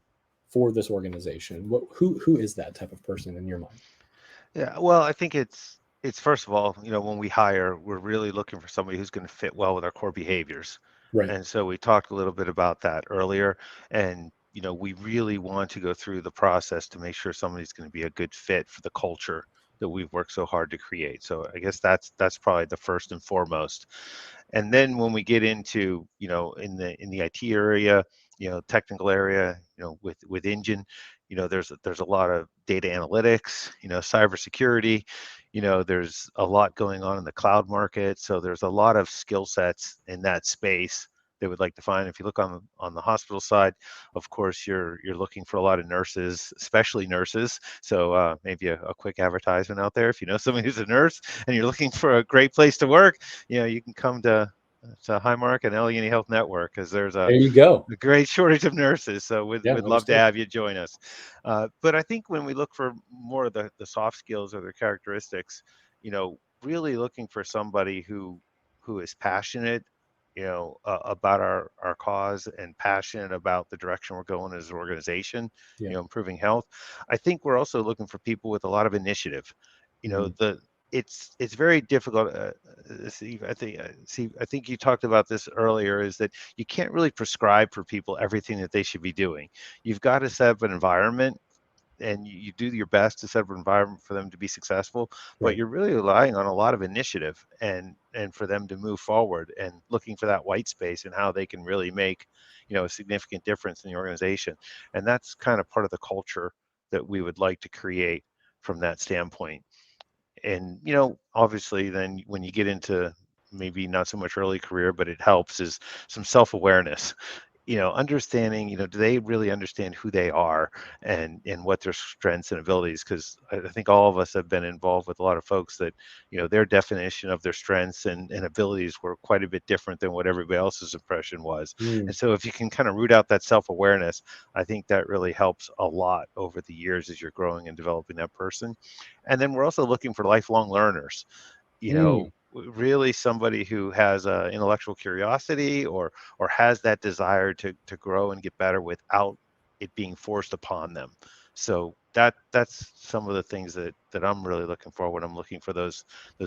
for this organization? Who is that type of person in your mind? Yeah, well, I think it's first of all, when we hire, we're really looking for somebody who's going to fit well with our core behaviors. Right. And so we talked a little bit about that earlier. And we really want to go through the process to make sure somebody's going to be a good fit for the culture that we've worked so hard to create. So I guess that's probably the first and foremost. And then when we get into, in the IT area, technical area, with enGEn, there's a lot of data analytics, cybersecurity, there's a lot going on in the cloud market. So there's a lot of skill sets in that space they would like to find. If you look on the hospital side, of course, you're looking for a lot of nurses, especially nurses. So maybe a quick advertisement out there. If you know somebody who's a nurse and you're looking for a great place to work, you can come to Highmark and Allegheny Health Network, because there's There you go. a great shortage of nurses. So we'd Yeah, love to understood. have you join us. But I think when we look for more of the soft skills or their characteristics, really looking for somebody who is passionate, about our cause, and passionate about the direction we're going as an organization, Yeah. improving health. I think we're also looking for people with a lot of initiative. Mhm. It's very difficult. I think you talked about this earlier, is that you can't really prescribe for people everything that they should be doing. You've got to set up an environment, and you do your best to set up an environment for them to be successful, but Right. you're really relying on a lot of initiative, and for them to move forward, and looking for that white space and how they can really make a significant difference in the organization. And that's kind of part of the culture that we would like to create from that standpoint. And obviously then when you get into maybe not so much early career, but it helps, is some self-awareness, understanding, do they really understand who they are, and what their strengths and abilities? Because I think all of us have been involved with a lot of folks that their definition of their strengths and abilities were quite a bit different than what everybody else's impression was. Mm. And so if you can kind of root out that self-awareness, I think that really helps a lot over the years as you're growing and developing that person. And then we're also looking for lifelong learners, Mm. really somebody who has intellectual curiosity, or has that desire to grow and get better without it being forced upon them. So that's some of the things that I'm really looking for when I'm looking for those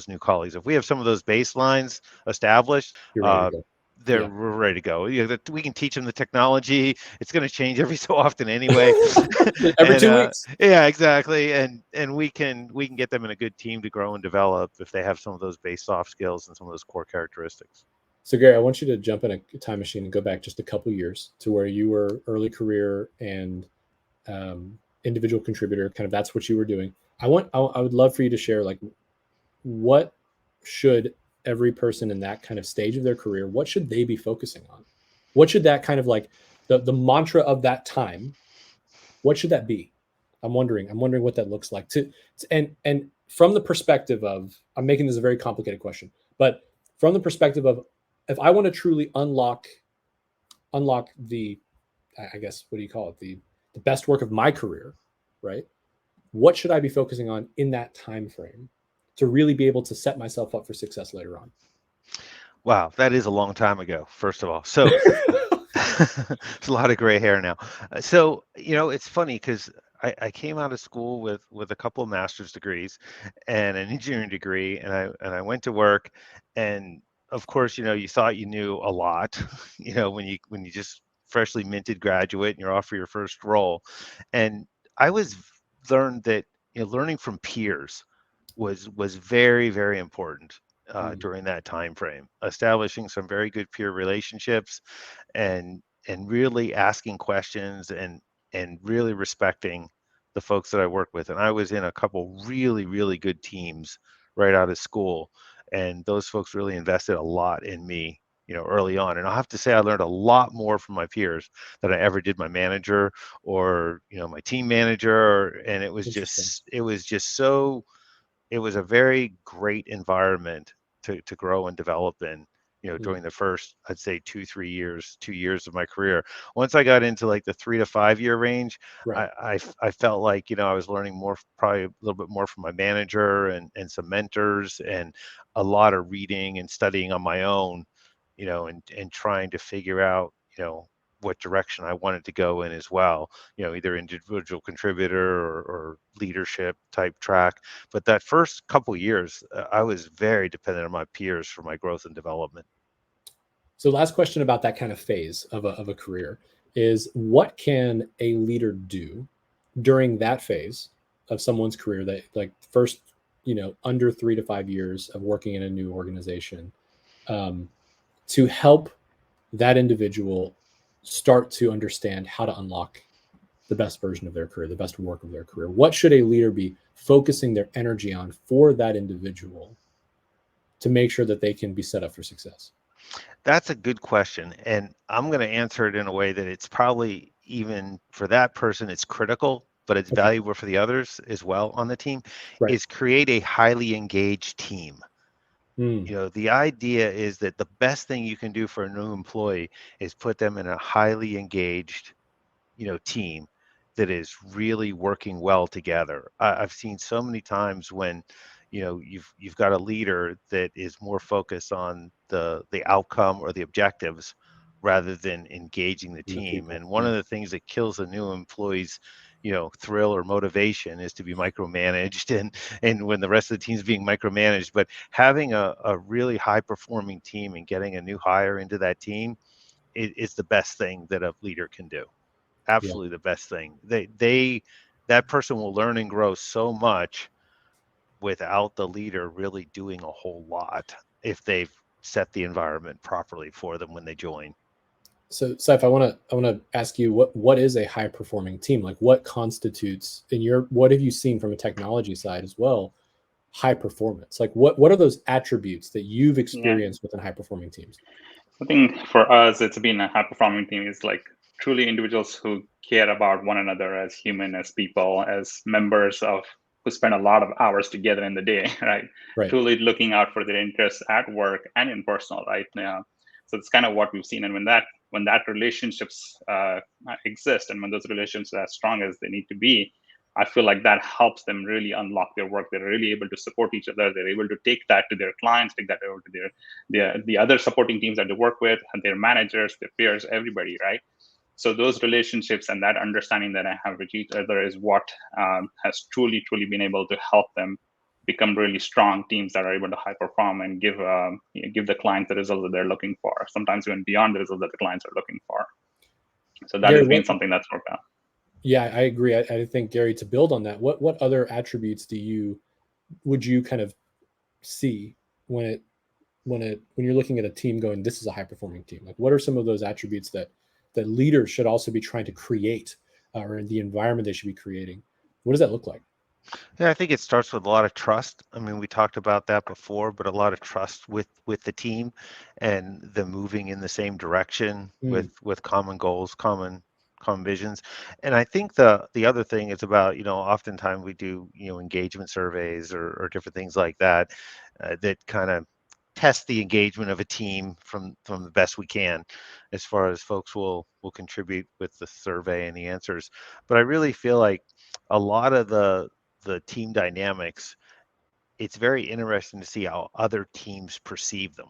new colleagues. If we have some of those baselines established, You're ready to go. Yeah. we're ready to go. We can teach them the technology. It's going to change every so often anyway. Every And 2 weeks. yeah, exactly. And we can get them in a good team to grow and develop if they have some of those base soft skills and some of those core characteristics. So, Gary, I want you to jump in a time machine and go back just a couple years to where you were early career and individual contributor. Kind of that's what you were doing. I would love for you to share, like, what should every person in that kind of stage of their career, what should they be focusing on? What should that kind of, like, the mantra of that time, what should that be? I'm wondering what that looks like and from the perspective of, I'm making this a very complicated question, but from the perspective of, if I want to truly unlock the, I guess, what do you call it, the best work of my career, right? What should I be focusing on in that time frame to really be able to set myself up for success later on? Wow, that is a long time ago, first of all. So it's a lot of gray hair now. So, it's funny because I came out of school with a couple of master's degrees and an engineering degree, and I went to work, and of course, you thought you knew a lot, when you just freshly minted graduate and you're off for your first role. And I learned that learning from peers was very, very important Mm. during that time frame. Establishing some very good peer relationships, and really asking questions, and really respecting the folks that I work with. And I was in a couple really, really good teams right out of school, and those folks really invested a lot in me early on. And I'll have to say I learned a lot more from my peers than I ever did my manager or, my team manager. And it was Interesting. it was a very great environment to grow and develop in, during the first, I'd say 2 years of my career. Once I got into like the 3 to 5 year range, Right. I felt like, I was learning more, probably a little bit more from my manager and some mentors, and a lot of reading and studying on my own, and trying to figure out, what direction I wanted to go in as well, either individual contributor or leadership type track. But that first couple years, I was very dependent on my peers for my growth and development. So, last question about that kind of phase of a career is, what can a leader do during that phase of someone's career, that like first, under 3 to 5 years of working in a new organization, um, to help that individual start to understand how to unlock the best version of their career, the best work of their career? What should a leader be focusing their energy on for that individual to make sure that they can be set up for success? That's a good question. And I'm going to answer it in a way that it's probably, even for that person, it's critical, but it's Okay. valuable for the others as well on the team, Right. is create a highly engaged team. Mm. The idea is that the best thing you can do for a new employee is put them in a highly engaged, team that is really working well together. I've seen so many times when, you've got a leader that is more focused on the outcome or the objectives rather than engaging the And the team. people. And one Yeah. of the things that kills a new employee's, thrill or motivation is to be micromanaged, and when the rest of the team's being micromanaged. But having a really high performing team and getting a new hire into that team is the best thing that a leader can do. Yeah. Absolutely the best thing. That person will learn and grow so much without the leader really doing a whole lot, if they've set the environment properly for them when they join. So, Saif, I want to ask you, what is a high performing team? Like, what constitutes, what have you seen from a technology side as well, high performance? Like, what are those attributes that you've Yeah. experienced within high performing teams? I think for us, it's been a high performing team is like truly individuals who care about one another as human, as people, as members of who spend a lot of hours together in the day, right? Right. Truly looking out for their interests at work and in personal, right? So it's kind of what we've seen, and when that relationships exist, and when those relationships are as strong as they need to be, I feel like that helps them really unlock their work. They're really able to support each other. They're able to take that to their clients, take that over to the other supporting teams that they work with, and their managers, their peers, everybody, right? So those relationships and that understanding that I have with each other is what has truly been able to help them become really strong teams that are able to high perform and give the clients the results that they're looking for. Sometimes even beyond the results that the clients are looking for. So that Gary, has been something that's worked out. yeah, I agree. I think, Gary, to build on that, what other attributes would you kind of see when you're looking at a team going, this is a high performing team? Like, what are some of those attributes that leaders should also be trying to create, or the environment they should be creating? What does that look like? Yeah, I think it starts with a lot of trust. I mean, we talked about that before, but a lot of trust with the team, and them moving in the same direction Mm. with common goals, common visions. And I think the other thing is about, oftentimes we do, engagement surveys or different things like that, that kind of test the engagement of a team from the best we can, as far as folks will contribute with the survey and the answers. But I really feel like a lot of the team dynamics, it's very interesting to see how other teams perceive them,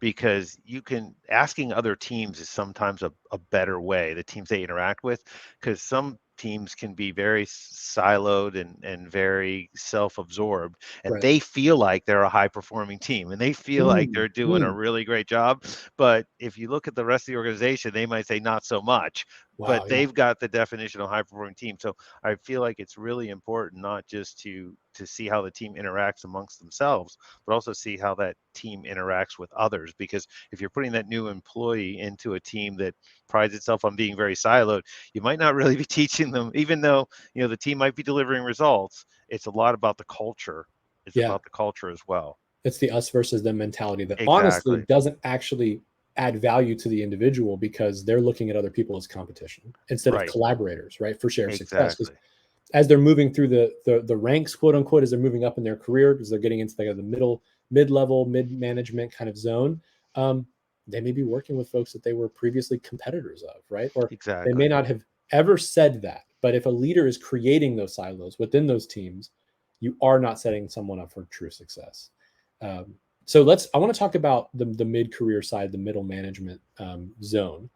because you can asking other teams is sometimes a better way, the teams they interact with, because some teams can be very siloed and very self-absorbed, and Right. they feel like they're a high performing team and they feel like Mm. they're doing a Mm. really great job. But if you look at the rest of the organization, they might say not so much, but Wow. Yeah. they've got the definition of high performing team. So I feel like it's really important not just to see how the team interacts amongst themselves, but also see how that team interacts with others. Because if you're putting that new employee into a team that prides itself on being very siloed, you might not really be teaching them, even though, the team might be delivering results. It's a lot about the culture. It's Yeah. about the culture as well. It's the us versus them mentality that honestly Exactly. doesn't actually add value to the individual because they're looking at other people as competition instead of Right. collaborators, right, for shared success. Because Exactly. as they're moving through the ranks, quote unquote, as they're moving up in their career, because they're getting into the mid-level, mid-management kind of zone, they may be working with folks that they were previously competitors of, right? Or they may Exactly. not have ever said that. But if a leader is creating those silos within those teams, you are not setting someone up for true success. So I want to talk about the mid-career side, the middle management zone,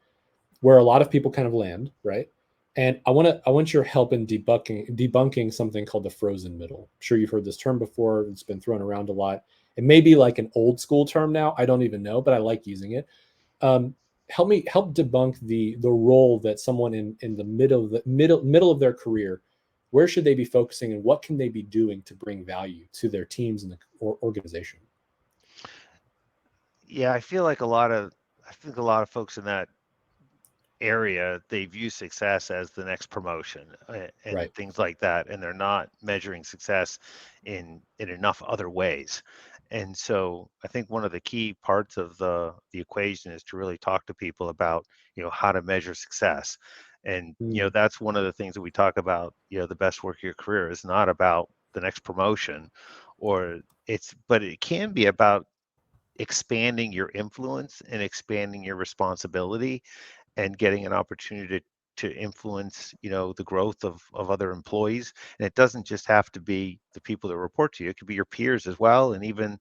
where a lot of people kind of land, right? And I want your help in debunking something called the frozen middle. I'm sure you've heard this term before. It's been thrown around a lot. It may be like an old school term now. I don't even know, but I like using it. Um, help debunk the role that someone in the middle of their career, where should they be focusing and what can they be doing to bring value to their teams and the organization? Yeah, I think a lot of folks in that area, they view success as the next promotion and Right. things like that, and they're not measuring success in enough other ways. And so I think one of the key parts of the equation is to really talk to people about, how to measure success. And Mm, that's one of the things that we talk about. The best work of your career is not about the next promotion, but it can be about expanding your influence and expanding your responsibility and getting an opportunity to influence, the growth of other employees. And it doesn't just have to be the people that report to you. It could be your peers as well, and even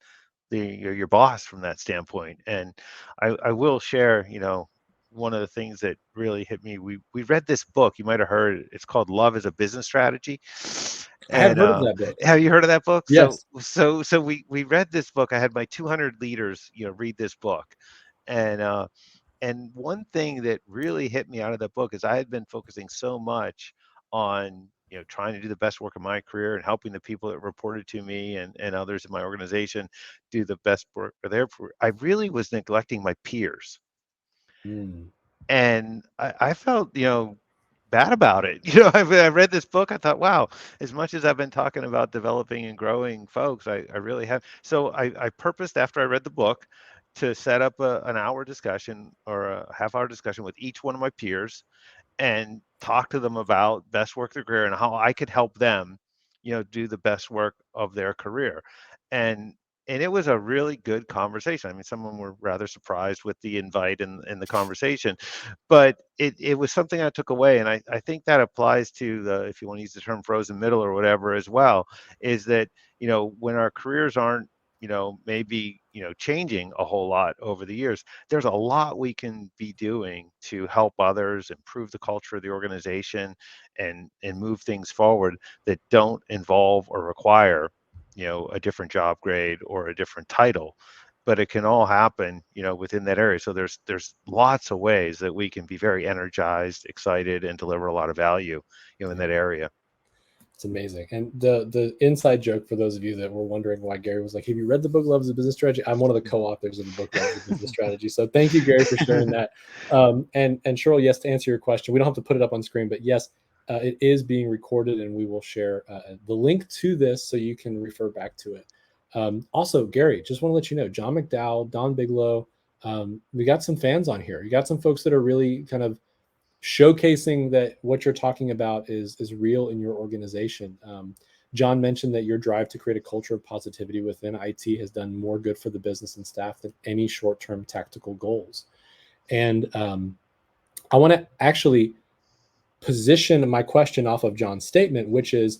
your boss from that standpoint. And I will share, one of the things that really hit me. We read this book. You might have heard. It's called Love is a Business Strategy. I have And heard of that book. have you heard of that book? So Yes. so so we read this book. I had my 200 leaders, read this book, and one thing that really hit me out of that book is I had been focusing so much on, trying to do the best work of my career and helping the people that reported to me and others in my organization do the best work for their career. I really was neglecting my peers. Mm, And I felt, bad about it. I read this book. I thought, wow, as much as I've been talking about developing and growing folks, I really have. So I purposed after I read the book to set up an hour discussion or a half hour discussion with each one of my peers and talk to them about best work of their career and how I could help them, do the best work of their career. And and it was a really good conversation. I mean, some of them were rather surprised with the invite and the conversation, but it was something I took away. And I think that applies to the, if you want to use the term frozen middle or whatever as well, is that, when our careers aren't, maybe, changing a whole lot over the years, there's a lot we can be doing to help others improve the culture of the organization and move things forward that don't involve or require, a different job grade or a different title, but it can all happen, within that area. So there's lots of ways that we can be very energized, excited, and deliver a lot of value, in yeah. that area. It's amazing. And the inside joke for those of you that were wondering why Gary was like, "Have you read the book Love's a Business Strategy?" I'm one of the co-authors of the book Love's a Business Strategy. So thank you, Gary, for sharing that. And Cheryl, yes, to answer your question, we don't have to put it up on screen, but yes, it is being recorded, and we will share the link to this so you can refer back to it. Also, Gary, just want to let you know, John McDowell, Don Bigelow, we got some fans on here. You got some folks that are really kind of showcasing that what you're talking about is real in your organization. John mentioned that your drive to create a culture of positivity within IT has done more good for the business and staff than any short-term tactical goals. And I want to actually position my question off of John's statement, which is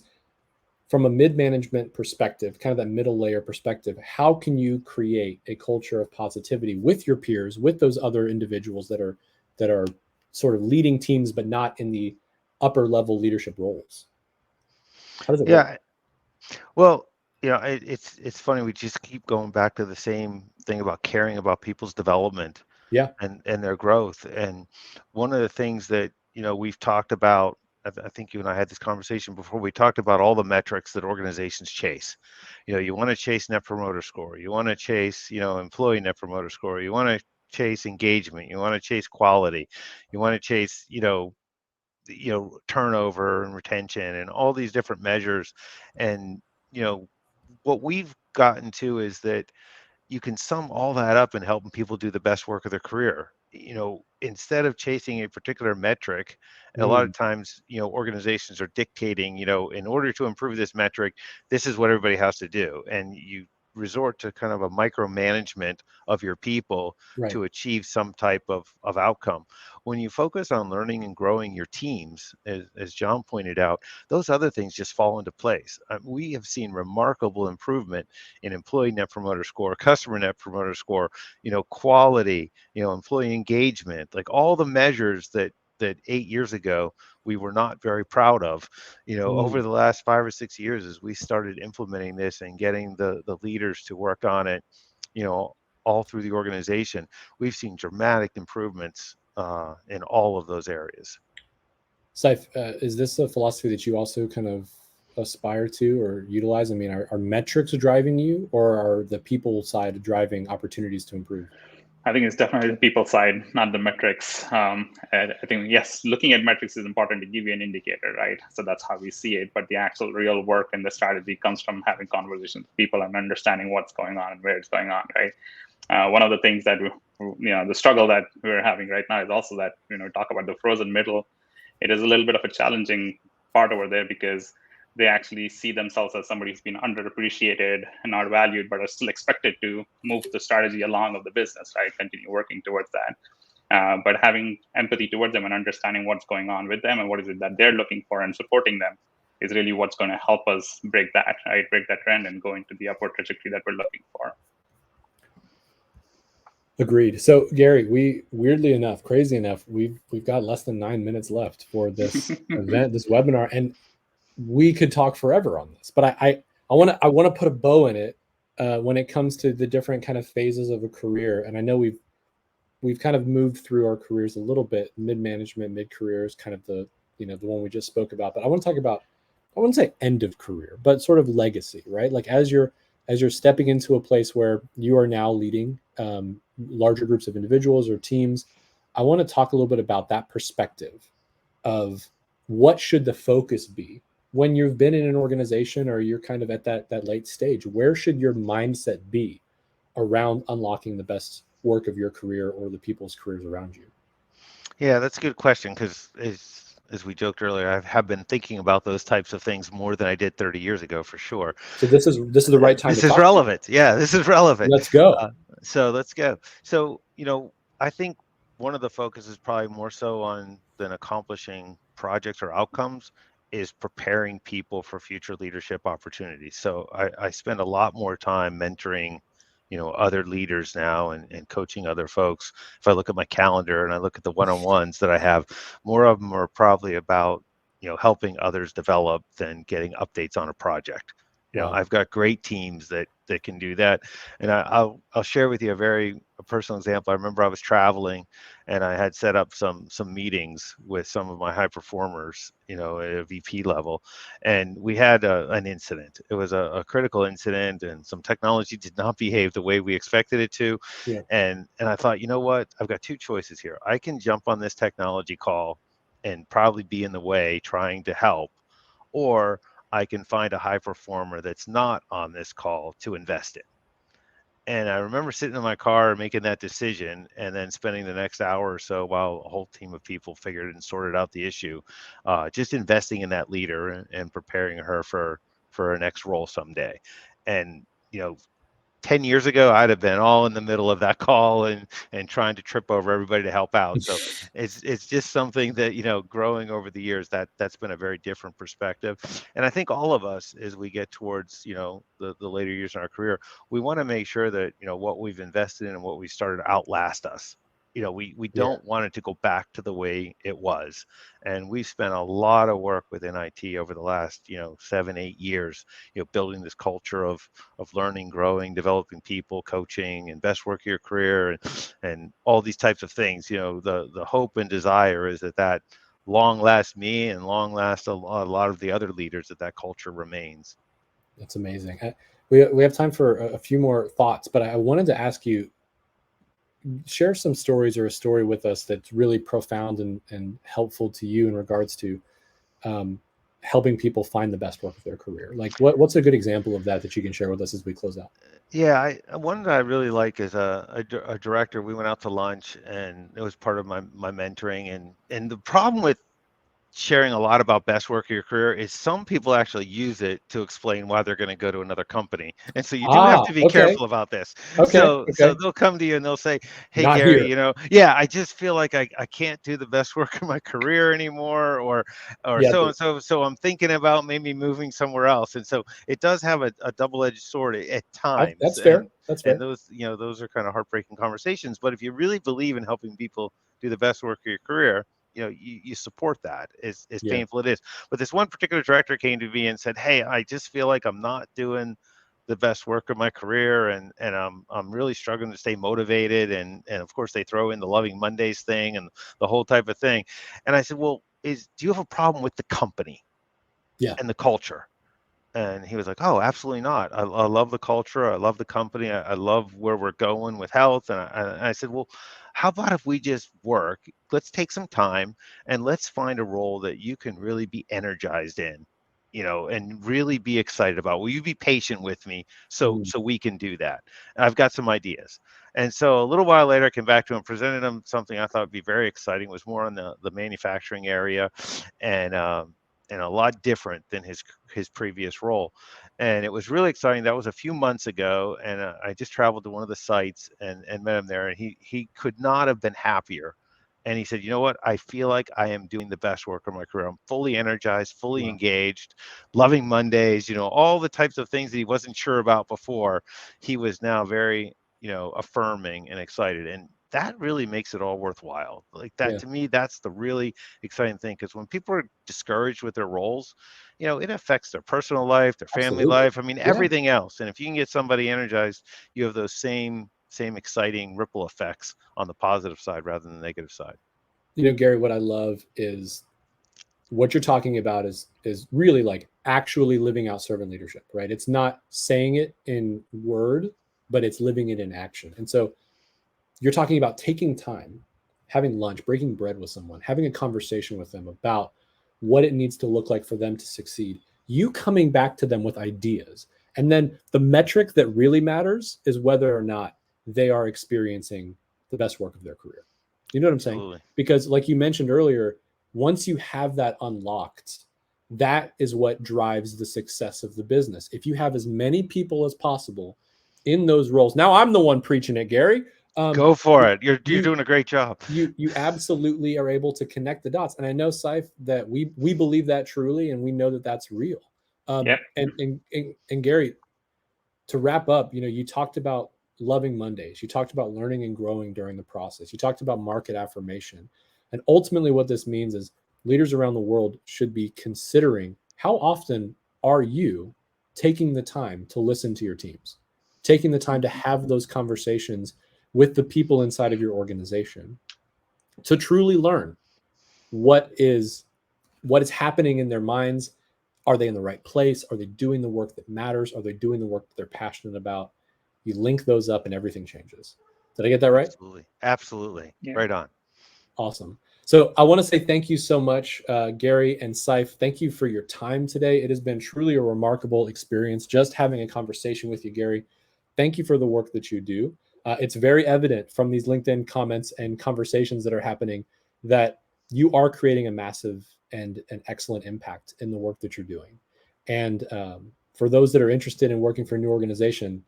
from a mid-management perspective, kind of that middle layer perspective, how can you create a culture of positivity with your peers, with those other individuals that are sort of leading teams, but not in the upper level leadership roles? How does it work? Yeah. Well, it's funny. We just keep going back to the same thing about caring about people's development Yeah. and their growth. And one of the things that, we've talked about, I think you and I had this conversation before. We talked about all the metrics that organizations chase. You want to chase net promoter score. You want to chase, employee net promoter score. You want to chase engagement. You want to chase quality. You want to chase, turnover and retention and all these different measures. And, what we've gotten to is that, you can sum all that up in helping people do the best work of their career. Instead of chasing a particular metric, a lot of times, organizations are dictating, in order to improve this metric, this is what everybody has to do. And you resort to kind of a micromanagement of your people Right. to achieve some type of outcome. When you focus on learning and growing your teams, as John pointed out, those other things just fall into place. We have seen remarkable improvement in employee net promoter score, customer net promoter score, quality, employee engagement, like all the measures that 8 years ago we were not very proud of. Over the last 5 or 6 years, as we started implementing this and getting the leaders to work on it, all through the organization, we've seen dramatic improvements in all of those areas. Saif, is this a philosophy that you also kind of aspire to or utilize? I mean, are metrics driving you, or are the people side driving opportunities to improve? I think it's definitely the people side, not the metrics. I think, yes, looking at metrics is important to give you an indicator, right? So that's how we see it. But the actual real work and the strategy comes from having conversations with people and understanding what's going on and where it's going on, right? One of the things that, the struggle that we're having right now is also that, talk about the frozen middle. It is a little bit of a challenging part over there because they actually see themselves as somebody who's been underappreciated and not valued, but are still expected to move the strategy along of the business, right? Continue working towards that. But having empathy towards them and understanding what's going on with them and what is it that they're looking for and supporting them is really what's going to help us break that, right? Break that trend and go into the upward trajectory that we're looking for. Agreed. So Gary, we weirdly enough, crazy enough, we've got less than 9 minutes left for this event, this webinar, and we could talk forever on this. But I want to put a bow in it when it comes to the different kind of phases of a career. And I know we've kind of moved through our careers a little bit. Mid-management, mid-career is kind of the one we just spoke about. But I want to talk about, I wouldn't say end of career, but sort of legacy, right? Like as you're stepping into a place where you are now leading larger groups of individuals or teams, I want to talk a little bit about that perspective of what should the focus be when you've been in an organization or you're kind of at that late stage. Where should your mindset be around unlocking the best work of your career or the people's careers around you? Yeah, that's a good question, because as we joked earlier, I have been thinking about those types of things more than I did 30 years ago, for sure. So this is the right time. This is relevant. Yeah, this is relevant. Let's go. So let's go. So, I think one of the focuses, probably more so on than accomplishing projects or outcomes, is preparing people for future leadership opportunities. So I spend a lot more time mentoring, other leaders now, and coaching other folks. If I look at my calendar and I look at the one-on-ones that I have, more of them are probably about, helping others develop than getting updates on a project. Wow. I've got great teams that can do that. And I'll share with you a personal example. I remember I was traveling and I had set up some meetings with some of my high performers, at a VP level, and we had an incident. It was a critical incident, and some technology did not behave the way we expected it to. Yeah. And I thought, you know what? I've got two choices here. I can jump on this technology call and probably be in the way trying to help, or I can find a high performer that's not on this call to invest in. And I remember sitting in my car making that decision, and then spending the next hour or so while a whole team of people figured and sorted out the issue, just investing in that leader and preparing her for her next role someday. And 10 years ago, I'd have been all in the middle of that call and trying to trip over everybody to help out. So it's just something that, growing over the years, that's been a very different perspective. And I think all of us, as we get towards, the later years in our career, we want to make sure that, what we've invested in and what we started outlast us. We don't want it to go back to the way it was. And we've spent a lot of work within IT over the last, 7, 8 years, building this culture of learning, growing, developing people, coaching, and best work of your career, and all these types of things. The hope and desire is that long lasts me and long lasts a lot of the other leaders, that culture remains. That's amazing. We have time for a few more thoughts, but I wanted to ask you, share some stories or a story with us that's really profound and helpful to you in regards to helping people find the best work of their career? Like what's a good example of that you can share with us as we close out? Yeah, one that I really like is a director. We went out to lunch, and it was part of my mentoring. And the problem with sharing a lot about best work of your career is some people actually use it to explain why they're going to go to another company. And so you do have to be Okay. careful about this. Okay. So they'll come to you and they'll say, "Hey Not Gary, here. yeah, I just feel like I can't do the best work of my career anymore, or Yeah. so and so. So I'm thinking about maybe moving somewhere else." And so it does have a double-edged sword at times. That's fair. That's And fair. those are kind of heartbreaking conversations. But if you really believe in helping people do the best work of your career, you support that as Yeah. painful it is. But this one particular director came to me and said, "Hey, I just feel like I'm not doing the best work of my career, and I'm really struggling to stay motivated." And of course they throw in the Loving Mondays thing and the whole type of thing. And I said, "Well, do you have a problem with the company Yeah. and the culture?" And he was like, "Oh, absolutely not. I love the culture. I love the company. I love where we're going with health." And I said, "Well, how about if we just work? Let's take some time and let's find a role that you can really be energized in, and really be excited about. Will you be patient with me so we can do that? And I've got some ideas." And so a little while later, I came back to him, presented him something I thought would be very exciting. It was more on the manufacturing area, and a lot different than his previous role. And it was really exciting. That was a few months ago, and I just traveled to one of the sites and met him there, and he could not have been happier. And he said, "You know what? I feel like I am doing the best work of my career. I'm fully energized, fully Wow. engaged, loving Mondays, all the types of things that he wasn't sure about before. He was now very, affirming and excited. And that really makes it all worthwhile. Like that, Yeah. to me, that's the really exciting thing. Because when people are discouraged with their roles, it affects their personal life, their family Absolutely. life. I mean, Yeah. everything else. And if you can get somebody energized, you have those same exciting ripple effects on the positive side rather than the negative side. Gary, what I love is what you're talking about is really like actually living out servant leadership, right? It's not saying it in word, but it's living it in action. And so you're talking about taking time, having lunch, breaking bread with someone, having a conversation with them about what it needs to look like for them to succeed. You coming back to them with ideas. And then the metric that really matters is whether or not they are experiencing the best work of their career. You know what I'm saying? Absolutely. Because, like you mentioned earlier, once you have that unlocked, that is what drives the success of the business. If you have as many people as possible in those roles. Now I'm the one preaching it, Gary. Go for it. You're You doing a great job. you absolutely are able to connect the dots, and I know, Saif, that we believe that truly, and we know that that's real. Yep. And Gary, to wrap up, you talked about loving Mondays. You talked about learning and growing during the process. You talked about market affirmation, and ultimately, what this means is leaders around the world should be considering how often are you taking the time to listen to your teams, taking the time to have those conversations with the people inside of your organization to truly learn what is happening in their minds. Are they in the right place? Are they doing the work that matters? Are they doing the work that they're passionate about? You link those up and everything changes. Did I get that right? Absolutely. Yeah. Right on. Awesome. So I want to say thank you so much, Gary and Saif. Thank you for your time today. It has been truly a remarkable experience just having a conversation with you, Gary. Thank you for the work that you do. It's very evident from these LinkedIn comments and conversations that are happening that you are creating a massive and an excellent impact in the work that you're doing. And for those that are interested in working for a new organization,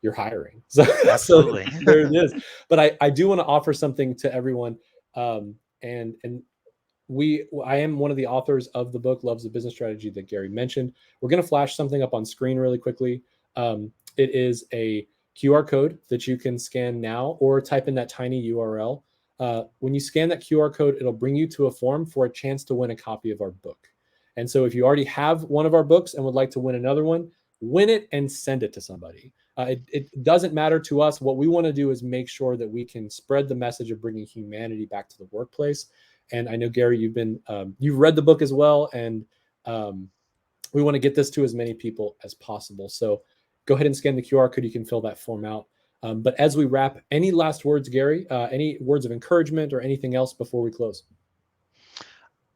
you're hiring. So, Absolutely. so there it is. But I do want to offer something to everyone. And I am one of the authors of the book Love's a Business Strategy that Gary mentioned. We're going to flash something up on screen really quickly. It is a QR code that you can scan now or type in that tiny URL. When you scan that QR code, it'll bring you to a form for a chance to win a copy of our book. And so if you already have one of our books and would like to win another one, win it and send it to somebody. It doesn't matter to us. What we want to do is make sure that we can spread the message of bringing humanity back to the workplace. And I know, Gary, you've read the book as well, and we want to get this to as many people as possible. So go ahead and scan the QR code. You can fill that form out. But as we wrap, any last words, Gary? Any words of encouragement or anything else before we close?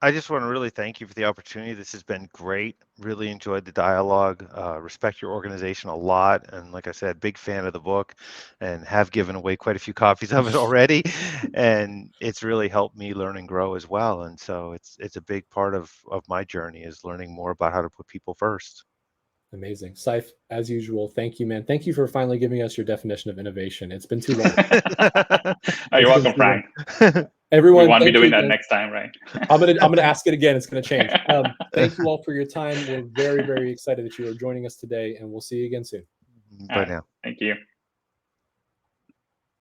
I just want to really thank you for the opportunity. This has been great. Really enjoyed the dialogue. Respect your organization a lot. And like I said, big fan of the book and have given away quite a few copies of it already. And it's really helped me learn and grow as well. And so it's a big part of my journey is learning more about how to put people first. Amazing. Saif, as usual, thank you, man. Thank you for finally giving us your definition of innovation. It's been too long. You're welcome, Frank. Everyone, we won't be thank doing you that again. next time, right? I'm gonna ask it again. It's gonna change. Thank you all for your time. We're very, very excited that you are joining us today, and we'll see you again soon. Bye now. Thank you.